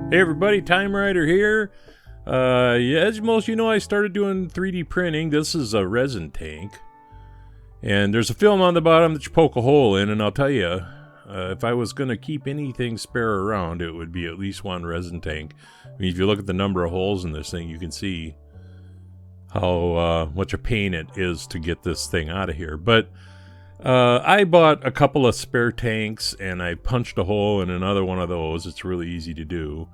Hey everybody, Time Rider here. Yeah, as most of you know, I started doing 3D printing. This is a resin tank. And there's a film on the bottom that you poke a hole in, and I'll tell you, if I was going to keep anything spare around, it would be at least one resin tank. I mean, if you look at the number of holes in this thing, you can see how much a pain it is to get this thing out of here. But I bought a couple of spare tanks, and I punched a hole in another one of those. It's really easy to do.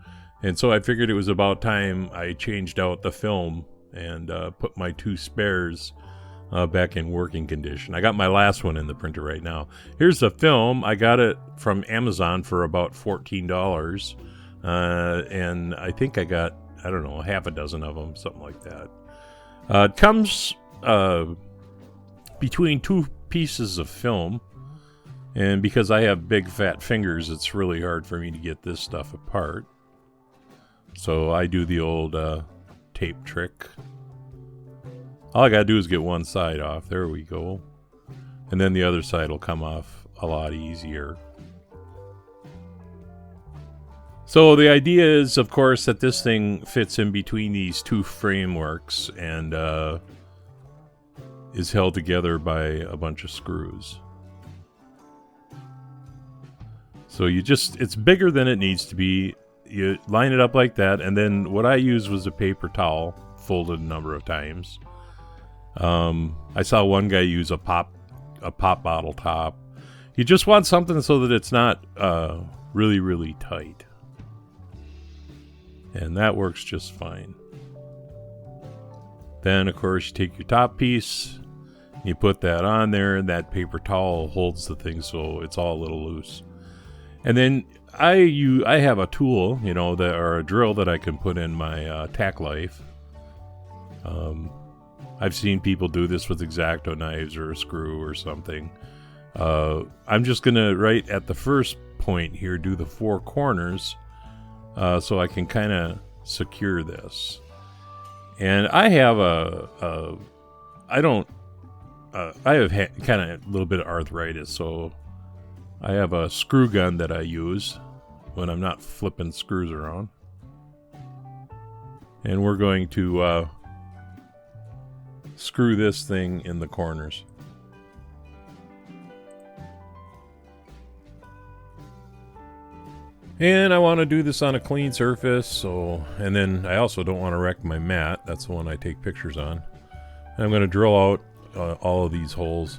And so I figured it was about time I changed out the film and put my two spares back in working condition. I got my last one in the printer right now. Here's the film. I got it from Amazon for about $14. And I think I got, I don't know, half a dozen of them, something like that. It comes between two pieces of film. And because I have big fat fingers, it's really hard for me to get this stuff apart. So I do the old tape trick. All I gotta do is get one side off. There we go. And then the other side will come off a lot easier. So the idea is, of course, that this thing fits in between these two frameworks and is held together by a bunch of screws. So it's bigger than it needs to be. You line it up like that, and then what I used was a paper towel, folded a number of times. I saw one guy use a pop bottle top. You just want something so that it's not really, really tight. And that works just fine. Then, of course, you take your top piece, you put that on there, and that paper towel holds the thing so it's all a little loose. And then I have a tool, or a drill that I can put in my tack life. I've seen people do this with X-Acto knives or a screw or something. I'm just going to, right at the first point here, do the four corners so I can kind of secure this. And I have I have kind of a little bit of arthritis, so I have a screw gun that I use when I'm not flipping screws around. And we're going to screw this thing in the corners. And I want to do this on a clean surface, and then I also don't want to wreck my mat. That's the one I take pictures on. And I'm going to drill out all of these holes.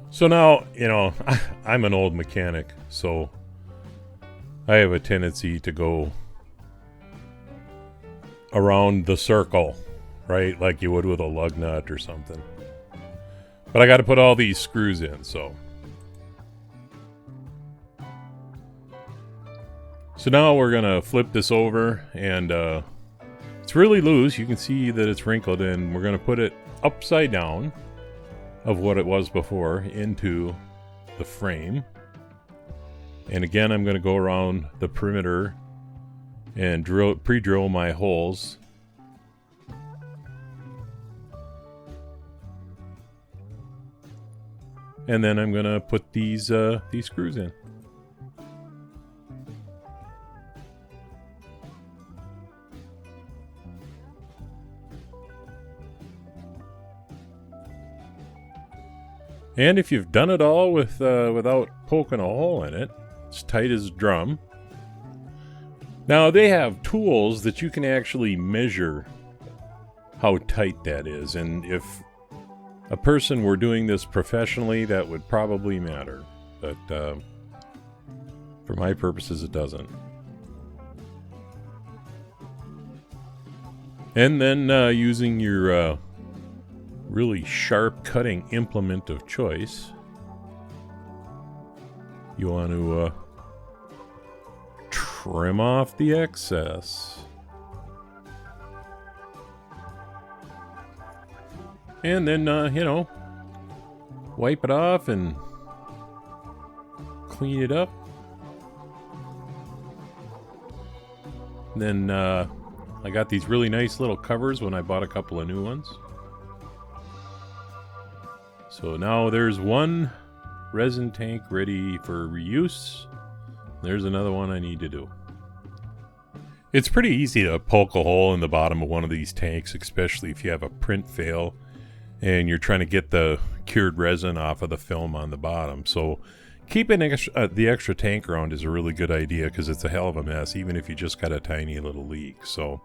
So now, I'm an old mechanic, so I have a tendency to go around the circle, right? Like you would with a lug nut or something. But I got to put all these screws in, so. So now we're going to flip this over, and it's really loose. You can see that it's wrinkled, and we're going to put it upside down of what it was before into the frame. And again, I'm going to go around the perimeter and pre-drill my holes. And then I'm going to put these screws in. And if you've done it all without poking a hole in it, it's tight as a drum. Now, they have tools that you can actually measure how tight that is. And if a person were doing this professionally, that would probably matter. But for my purposes, it doesn't. And then using your really sharp cutting implement of choice, you want to trim off the excess. And then, wipe it off and clean it up. And then I got these really nice little covers when I bought a couple of new ones. So now there's one resin tank ready for reuse. There's another one I need to do. It's pretty easy to poke a hole in the bottom of one of these tanks, especially if you have a print fail and you're trying to get the cured resin off of the film on the bottom. So keeping the extra tank around is a really good idea because it's a hell of a mess, even if you just got a tiny little leak. So,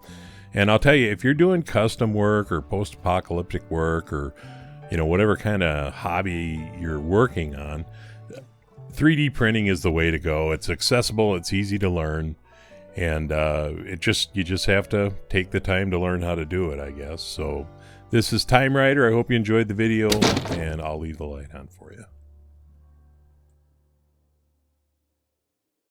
and I'll tell you, if you're doing custom work or post-apocalyptic work or, you know, whatever kind of hobby you're working on, 3D printing is the way to go. It's accessible, it's easy to learn, and you just have to take the time to learn how to do it, I guess. So this is Time Rider. I hope you enjoyed the video, and I'll leave the light on for you.